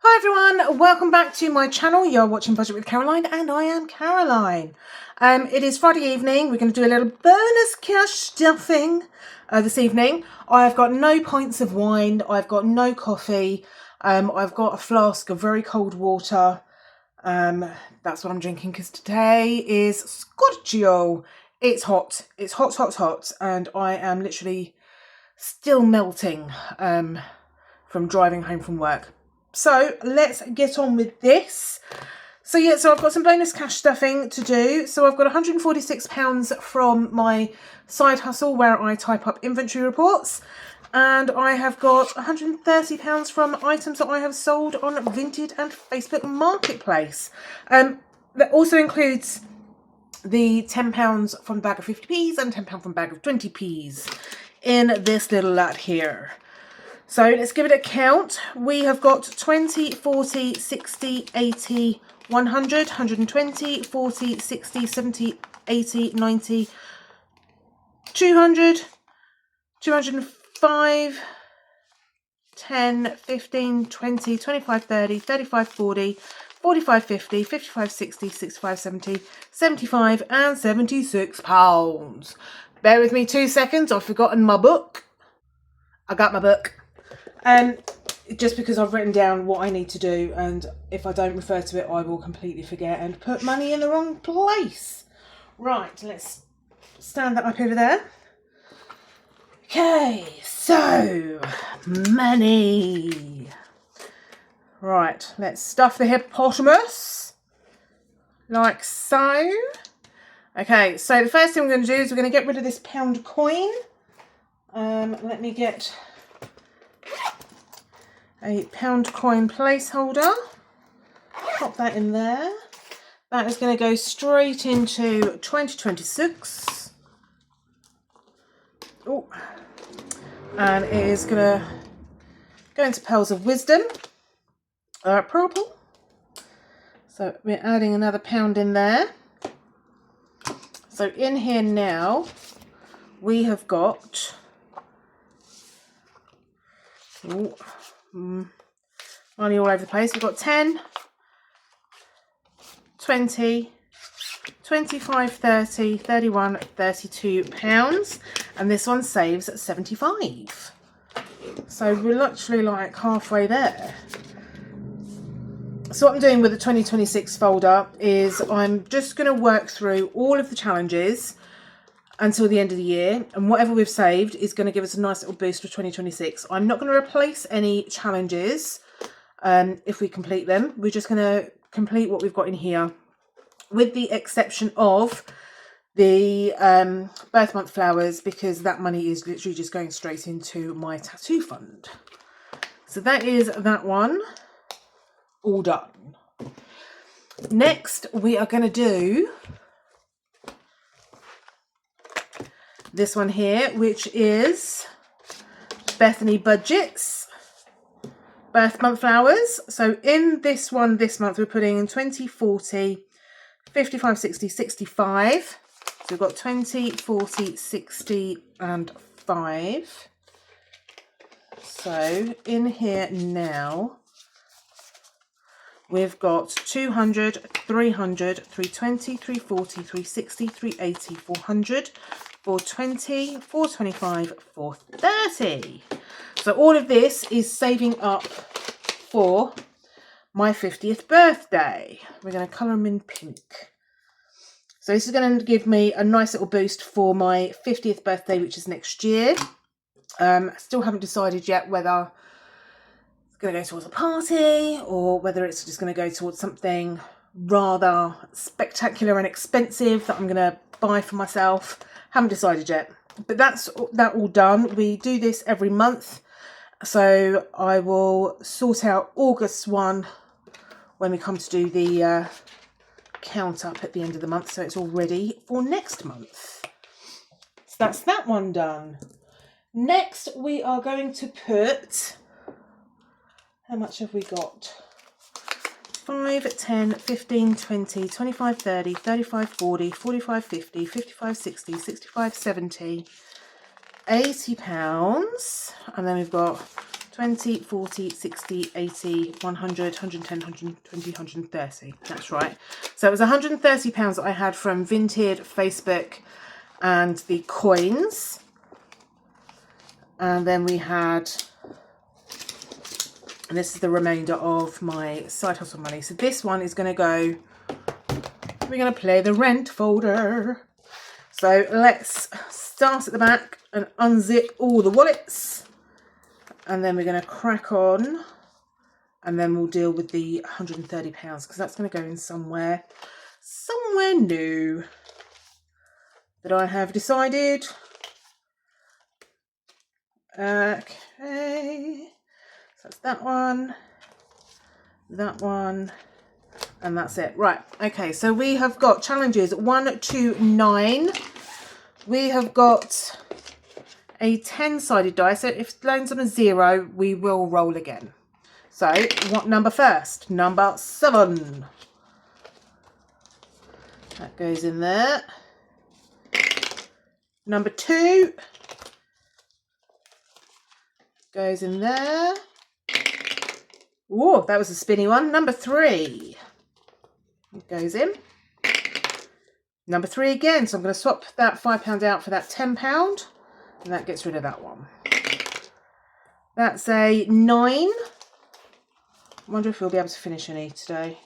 Hi everyone, welcome back to my channel. You're watching Budget with Caroline and I am Caroline. It is Friday evening. We're going to do a little bonus cash stuffing this evening. I've got no pints of wine. I've got no coffee. I've got a flask of very cold water. That's what I'm drinking because today is Scorchio. It's hot. It's hot, hot, hot. And I am literally still melting from driving home from work. So let's get on with this. So I've got some bonus cash stuffing to do. So I've got £146 from my side hustle where I type up inventory reports. And I have got £130 from items that I have sold on Vinted and Facebook Marketplace. That also includes the £10 from the bag of 50p's and £10 from the bag of 20p's in this little lot here. So let's give it a count. We have got 20, 40, 60, 80, 100, 120, 40, 60, 70, 80, 90, 200, 205, 10, 15, 20, 25, 30, 35, 40, 45, 50, 55, 60, 65, 70, 75 and 76 pounds. Bear with me 2 seconds. I've forgotten my book. I got my book. Just because I've written down what I need to do, and if I don't refer to it I will completely forget and put money in the wrong place. Right, let's stand that up over there. Okay, so money. Right, let's stuff the hippopotamus like so. Okay, so the first thing we're going to do is we're going to get rid of this pound coin. Let me get a pound coin placeholder. Pop that in there. That is going to go straight into 2026. Oh, and it is going to go into Pearls of Wisdom. Purple. So we're adding another pound in there. So in here now we have got money all over the place. We've got 10, 20, 25, 30, 31, 32 pounds, and this one saves 75. So we're literally like halfway there. So what I'm doing with the 2026 folder is I'm just going to work through all of the challenges until the end of the year, and whatever we've saved is going to give us a nice little boost for 2026. I'm not going to replace any challenges if we complete them. We're just going to complete what we've got in here, with the exception of the birth month flowers, because that money is literally just going straight into my tattoo fund. So that is that one all done. Next we are going to do this one here, which is Bethany Budgets birth month flowers. So in this one this month we're putting in 20, 40, 55, 60, 65. So we've got 20, 40, 60 and 5. So in here now we've got 200, 300, 320, 340, 360, 380, 400, 420, 425, 430. So all of this is saving up for my 50th birthday. We're going to colour them in pink. So this is going to give me a nice little boost for my 50th birthday, which is next year. Still haven't decided yet whether it's going to go towards a party or whether it's just going to go towards something rather spectacular and expensive that I'm going to buy for myself. Haven't decided yet, but that's that all done. We do this every month, so I will sort out August one when we come to do the count up at the end of the month, so it's all ready for next month. So that's that one done. Next we are going to put, how much have we got? 5, 10, 15, 20, 25, 30, 35, 40, 45, 50, 55, 60, 65, 70, 80 pounds. And then we've got 20, 40, 60, 80, 100, 110, 120, 130. That's right. So it was £130 that I had from Vinted, Facebook and the coins. And then we had, and this is the remainder of my side hustle money. So this one is going to go, we're going to play the rent folder. So let's start at the back and unzip all the wallets. And then we're going to crack on. And then we'll deal with the £130 because that's going to go in somewhere new that I have decided. Okay. So that's that one, and that's it. Right. Okay. So we have got challenges 1 to 9. We have got a 10-sided die. So if it lands on a 0, we will roll again. So, what number first? Number 7. That goes in there. Number 2 goes in there. Oh, that was a spinny one. Number 3 goes in. Number 3 again. So I'm going to swap that £5 out for that £10, and that gets rid of that one. That's a 9. I wonder if we'll be able to finish any today.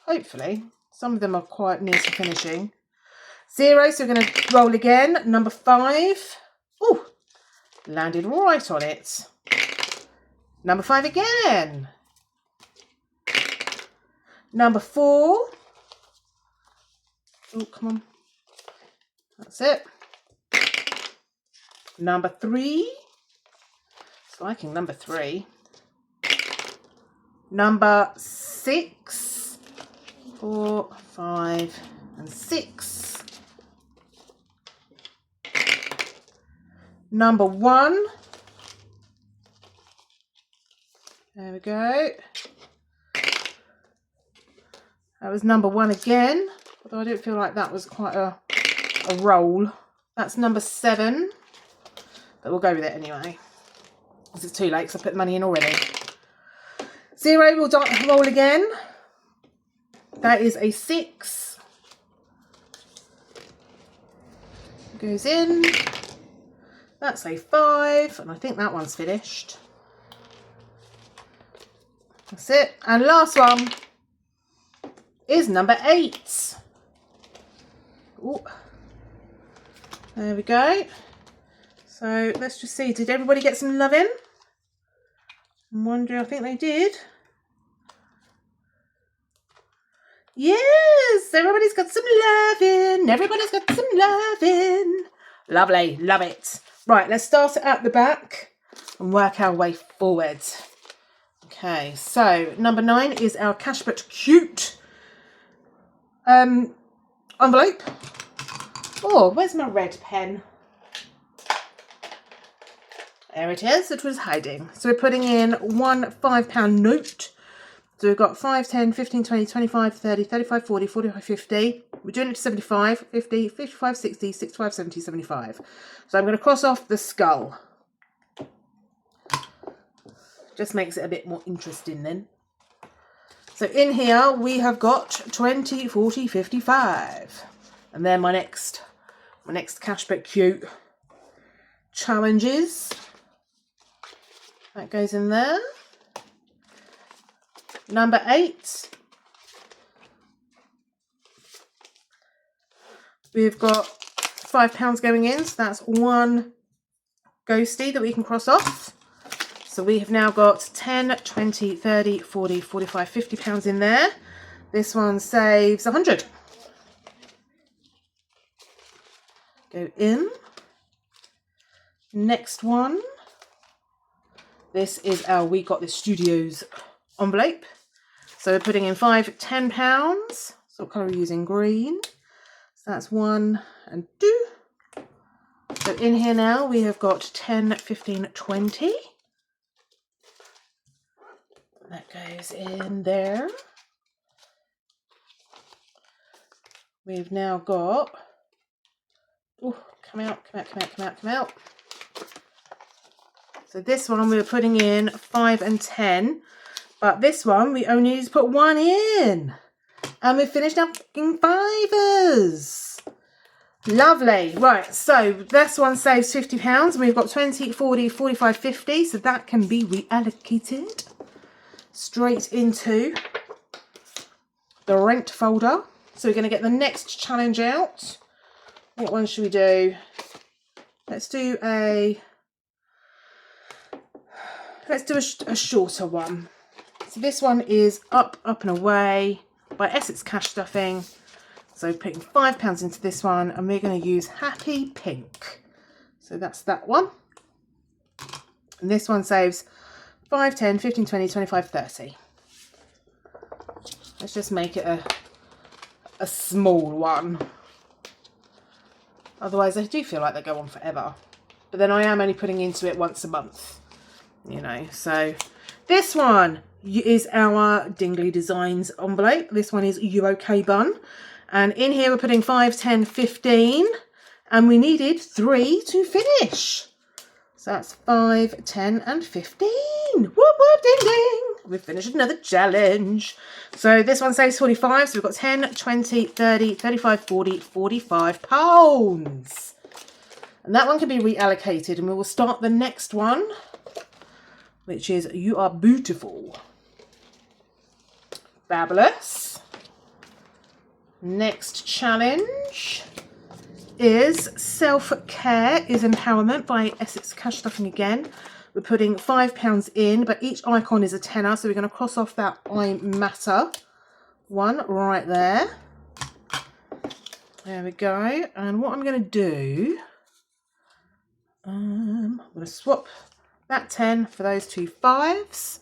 Hopefully. Some of them are quite near to finishing. 0, so we're going to roll again. Number 5. Oh, landed right on it. Number 5 again. Number 4. Oh, come on. That's it. Number 3. It's liking number 3. Number 6, 4, 5, and 6. Number 1. There we go. That was number 1 again, although I don't feel like that was quite a roll. That's number 7, but we'll go with it anyway, because it's too late because I put the money in already. 0, we'll roll again. That is a 6. Goes in. That's a 5, and I think that one's finished. That's it. And last one is number 8. Ooh. There we go. So let's just see. Did everybody get some loving? I'm wondering. I think they did. Yes, everybody's got some loving. Everybody's got some loving. Lovely, love it. Right, let's start at the back and work our way forward. Okay, so number 9 is our Cash But Cute envelope. Oh, where's my red pen? There it is. It was hiding. So we're putting in one £5 note. So we've got 5, 10, 15, 20, 25, 30, 35, 40, 45, 50. We're doing it to 75, 50, 55, 60, 65, 70, 75. So I'm going to cross off the skull. Just makes it a bit more interesting then. So in here we have got 20, 40, 55. And then my next Cash But Cute challenges. That goes in there. Number 8. We've got £5 going in, so that's one ghosty that we can cross off. So we have now got 10, 20, 30, 40, 45, £50 in there. This one saves 100. Go in. Next one. This is our We Got This Studios envelope. So we're putting in 5, £10. So what colour are we using? Green. So that's 1 and 2. So in here now we have got 10, 15, 20. That goes in there. We've now got, oh, come out. So So this one we were putting in 5 and 10, but this one we only need to put 1 in. And we've finished up in fivers. Lovely. Right, so this one saves £50. We've got 20, 40, 45, 50. So that can be reallocated straight into the rent folder. So we're going to get the next challenge out. What one should we do? Let's do a shorter one. So this one is Up, Up and Away by Essex Cash Stuffing. So putting £5 into this one, and we're going to use Happy Pink. So that's that one. And this one saves 5, 10, 15, 20, 25, 30. Let's just make it a small one. Otherwise, I do feel like they go on forever. But then I am only putting into it once a month, you know. So this one is our Dingley Designs envelope. This one is You OK Bun. And in here we're putting 5, 10, 15. And we needed 3 to finish. So that's 5, 10 and 15. Whoop, whoop, ding, ding. We've finished another challenge. So this one saves 45. So we've got 10, 20, 30, 35, 40, 45 pounds. And that one can be reallocated. And we will start the next one, which is You Are Beautiful. Fabulous. Next challenge is Self-Care is Empowerment by Essex Cash Stuffing again. We're putting £5 in, but each icon is a tenner, so we're going to cross off that I Matter one right there. There we go. And what I'm going to do, I'm going to swap that 10 for those 2 5s.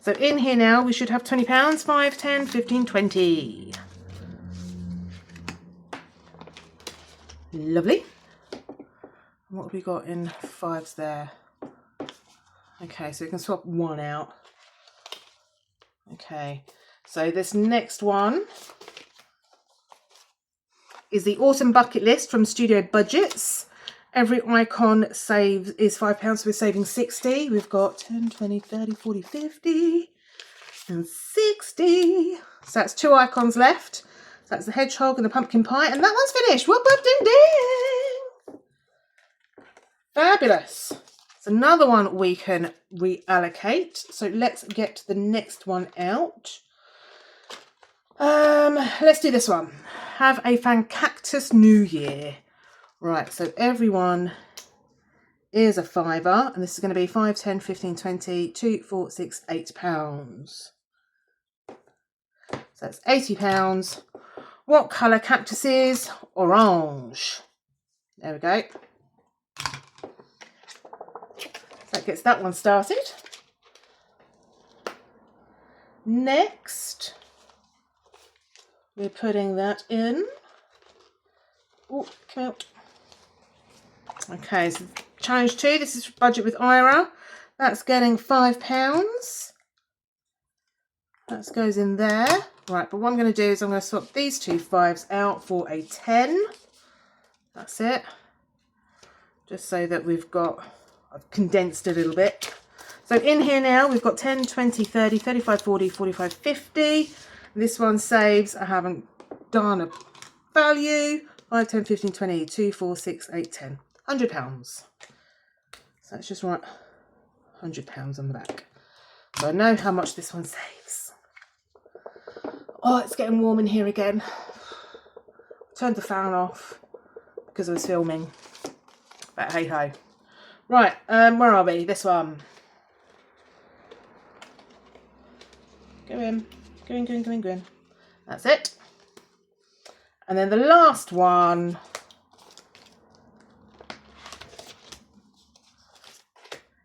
So in here now we should have £20, 5, 10, 15, 20. Lovely. What have we got in 5s there? Okay, so we can swap 1 out. Okay, so this next one is the Autumn Bucket List from Studio Budgets. Every icon is £5, so we're saving 60. We've got 10, 20, 30, 40, 50 and 60. So that's 2 icons left. So that's the hedgehog and the pumpkin pie, and that one's finished. Whoop, whoop, ding, ding. Fabulous. It's another one we can reallocate. So let's get the next one out. Let's do this one. Have a Fancactus New Year. Right, so everyone is a £5, and this is going to be 5, 10, 15, 20, 2, 4, 6, £8. So that's £80. What colour cactuses? Orange. There we go. So that gets that one started. Next, we're putting that in. Oh, come out. Okay, so challenge 2, this is budget with Ira. That's getting £5. That goes in there. Right, but what I'm going to do is I'm going to swap these 2 5s out for a 10. That's it. Just so that I've condensed a little bit. So in here now, we've got 10, 20, 30, 35, 40, 45, 50. This one saves, I haven't done a value. 5, 10, 15, 20, 2, 4, 6, 8, 10. £100. So let's just write £100 on the back. So I know how much this one saves. Oh, it's getting warm in here again. Turned the fan off because I was filming. But hey ho. Right, where are we? This one. Go in. Go in, go in, go in, go in. That's it. And then the last one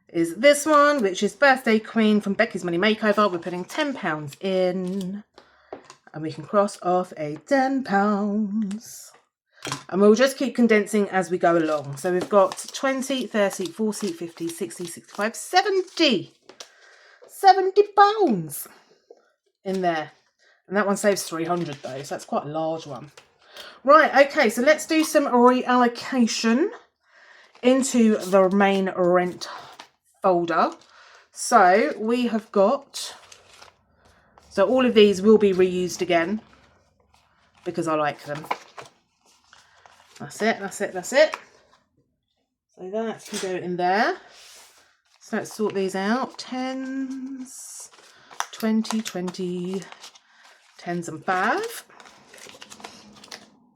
is this one, which is Birthday Queen from Becky's Money Makeover. We're putting £10 in, and we can cross off a £10. And we'll just keep condensing as we go along. So we've got 20, 30, 40, 50, 60, 65, 70. £70 in there. And that one saves 300 though, so that's quite a large one. Right, okay, so let's do some reallocation. into the main rent folder. So we have got, so all of these will be reused again because I like them. That's it, that's it, that's it. So that can go in there. So let's sort these out. 10s, 20, 20, 10s and 5.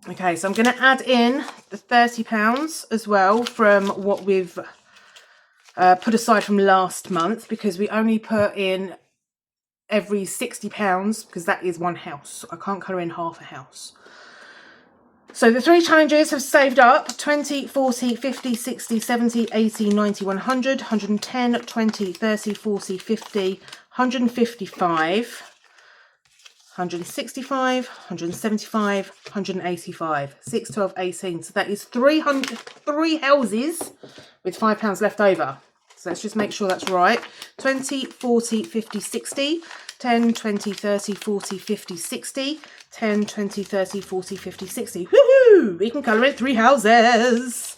Okay, so I'm going to add in the £30 as well from what we've put aside from last month, because we only put in every £60 because that is one house. I can't colour in half a house. So the 3 challenges have saved up 20, 40, 50, 60, 70, 80, 90, 100, 110, 20, 30, 40, 50, 155, 165, 175, 185, 6, 12, 18. So that is 3 houses with £5 left over. So let's just make sure that's right. 20, 40, 50, 60, 10, 20, 30, 40, 50, 60, 10, 20, 30, 40, 50, 60. Woohoo! We can colour in 3 houses.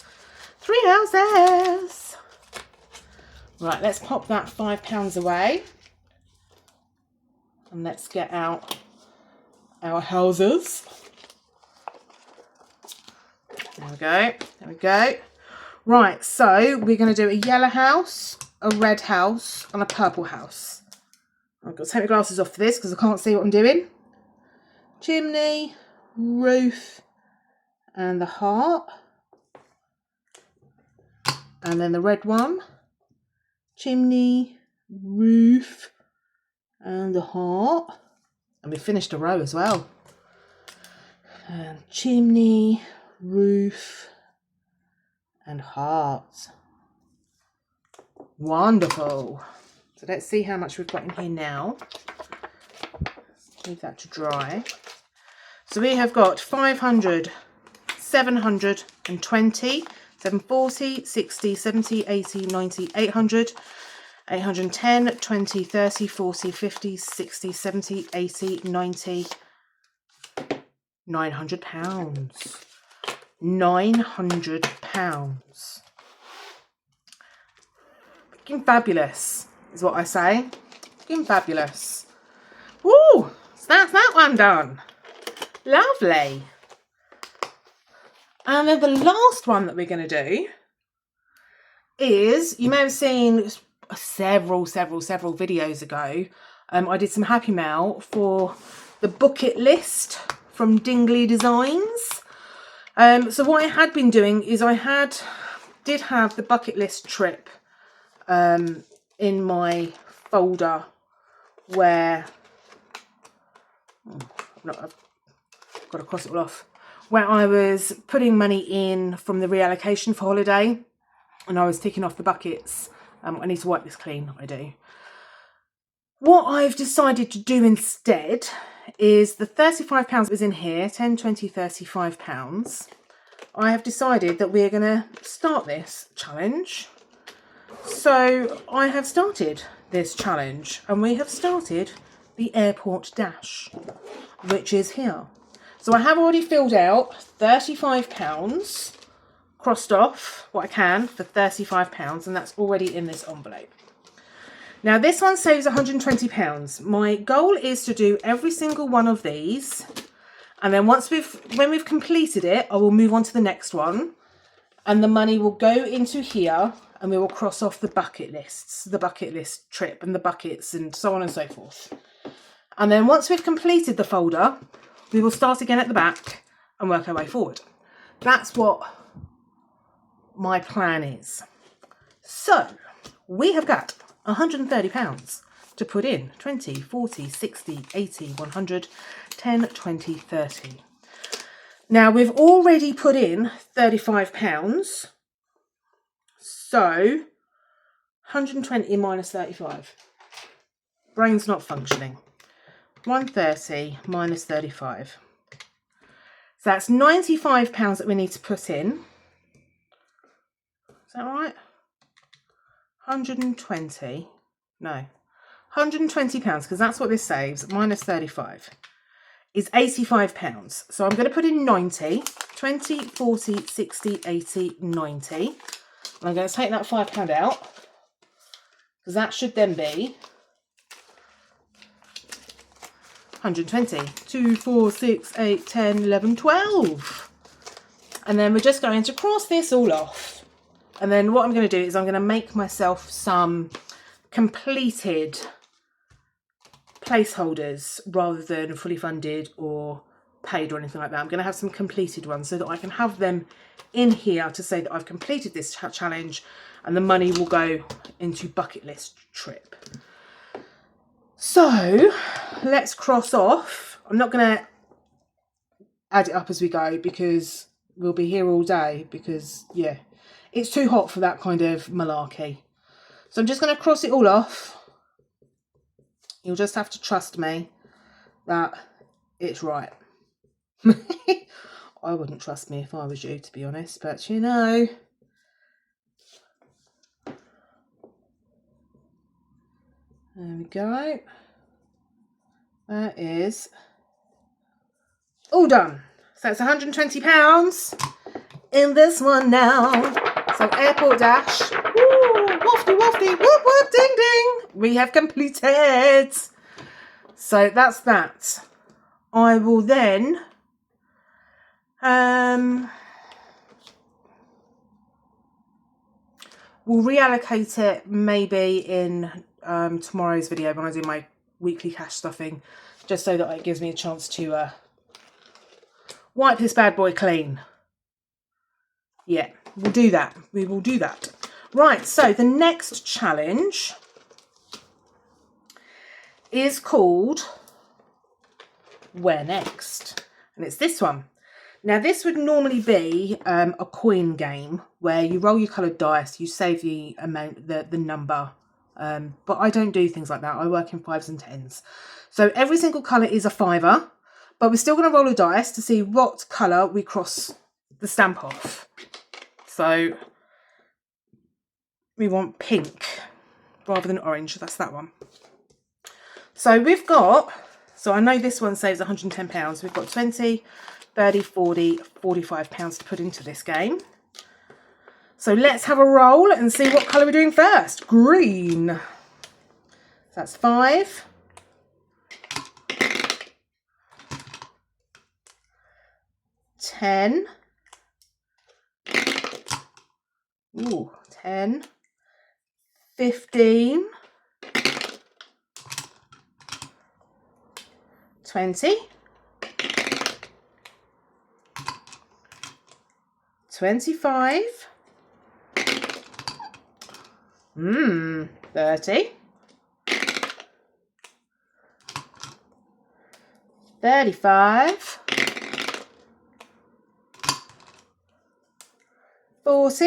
3 houses. Right, let's pop that £5 away. And let's get out our houses. There we go. There we go. Right, so we're going to do a yellow house, a red house, and a purple house. I've got to take my glasses off for this because I can't see what I'm doing. Chimney, roof, and the heart. And then the red one. Chimney, roof, and the heart. And we finished a row as well. And chimney, roof, and heart. Wonderful. So let's see how much we've got in here now. Leave that to dry. So we have got 500, 720, 740, 60, 70, 80, 90, 800, 810, 20, 30, 40, 50, 60, 70, 80, 90, £900. £900. Fucking fabulous is what I say. Fucking fabulous. Woo! So that's that one done. Lovely. And then the last one that we're going to do is, you may have seen several videos ago, I did some Happy Mail for the bucket list from Dingley Designs. So what I had been doing is I did have the bucket list trip in my folder where I've got to cross it all off, where I was putting money in from the reallocation for holiday, and I was ticking off the buckets. I need to wipe this clean, I do. What I've decided to do instead is the £35 was in here, 10, 20, 35 pounds. I have decided that we're going to start this challenge. So I have started this challenge, and we have started the Airport Dash, which is here. So I have already filled out £35, crossed off what I can for £35, and that's already in this envelope. Now this one saves £120. My goal is to do every single one of these, and then when we've completed it, I will move on to the next one, and the money will go into here, and we will cross off the bucket lists, the bucket list trip and the buckets and so on and so forth. And then once we've completed the folder, we will start again at the back and work our way forward. That's what my plan is. So we have got £130 to put in. 20, 40, 60, 80, 100, 10, 20, 30. Now we've already put in £35. So 120 minus 35. Brain's not functioning. 130 minus 35. So that's £95 that we need to put in. Is that right? 120. No. £120, because that's what this saves, minus 35, is £85. So I'm going to put in 90, 20, 40, 60, 80, 90. I'm going to take that £5 out, because that should then be 120. 2, 4, 6, 8, 10, 11, 12. And then we're just going to cross this all off. And then what I'm going to do is I'm going to make myself some completed placeholders rather than fully funded or paid or anything like that. I'm going to have some completed ones so that I can have them in here to say that I've completed this challenge, and the money will go into bucket list trip. So let's cross off. I'm not going to add it up as we go because we'll be here all day, because yeah, it's too hot for that kind of malarkey. So I'm just going to cross it all off. You'll just have to trust me that it's right. I wouldn't trust me if I was you, to be honest, but you know. There we go. That is all done. So it's £120 in this one now. So airport dash. Woo, wafty wafty, whoop whoop, ding ding. We have completed. So that's that. I will then we'll reallocate it maybe in tomorrow's video when I do my weekly cash stuffing, just so that it gives me a chance to wipe this bad boy clean. Yeah, we'll do that. We will do that. Right, so the next challenge is called Where Next? And it's this one. Now, this would normally be a coin game where you roll your coloured dice, you save the amount, the number. But I don't do things like that. I work in 5s and 10s. So every single colour is a £5, but we're still going to roll a dice to see what colour we cross the stamp off. So we want pink rather than orange. That's that one. So we've got, so I know this one saves £110. We've got 20, 30, 40, £45 to put into this game. So let's have a roll and see what colour we're doing first. Green. So that's 5. 10. Ooh, 10. 15. 20. 25. 30. 35. 40.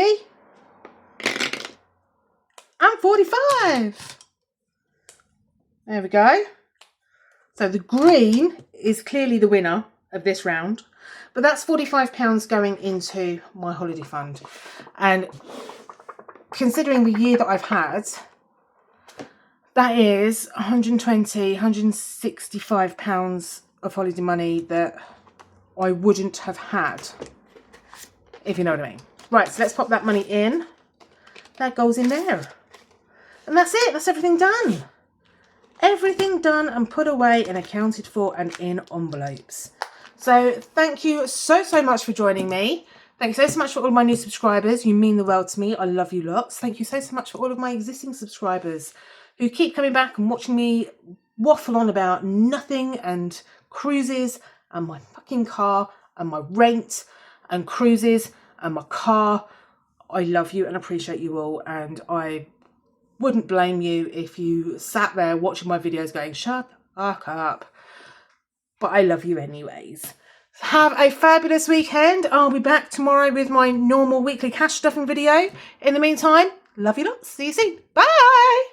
And 45. There we go. So the green is clearly the winner of this round, but that's £45 going into my holiday fund. And considering the year that I've had, that is £120, £165 of holiday money that I wouldn't have had, if you know what I mean. Right, so let's pop that money in. That goes in there. And that's it. That's everything done. Everything done and put away and accounted for and in envelopes. So thank you so much for joining me. Thank you so much for all my new subscribers. You mean the world to me. I love you lots. Thank you so much for all of my existing subscribers who keep coming back and watching me waffle on about nothing and cruises and my fucking car and my rent and cruises and my car. I love you and appreciate you all, and I wouldn't blame you if you sat there watching my videos going, shut the fuck up. But I love you anyways. Have a fabulous weekend. I'll be back tomorrow with my normal weekly cash stuffing video. In the meantime, love you lots. See you soon. Bye.